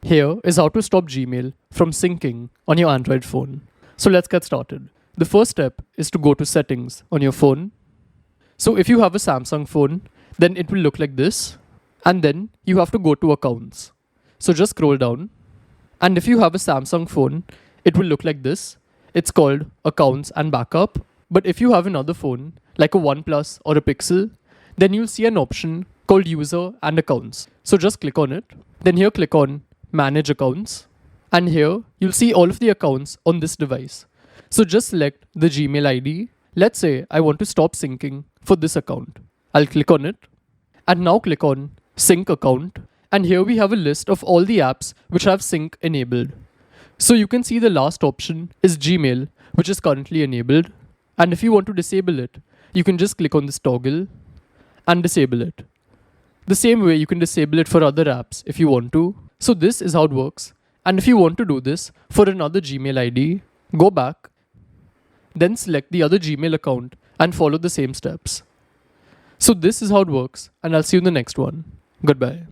Here is how to stop Gmail from syncing on your Android phone. So let's get started. The first step is to go to settings on your phone. So if you have a Samsung phone, then it will look like this. And then you have to go to accounts. So just scroll down. And if you have a Samsung phone, it will look like this. It's called accounts and backup. But if you have another phone, like a OnePlus or a Pixel, then you'll see an option called user and accounts. So just click on it. Then here click on manage accounts. And here you'll see all of the accounts on this device. So just select the Gmail ID. Let's say I want to stop syncing for this account. I'll click on it. And now click on sync account. And here we have a list of all the apps which have sync enabled. So you can see the last option is Gmail, which is currently enabled. And if you want to disable it, you can just click on this toggle and disable it. The same way you can disable it for other apps if you want to. So this is how it works. And if you want to do this for another Gmail ID, go back, then select the other Gmail account and follow the same steps. So this is how it works, and I'll see you in the next one. Goodbye.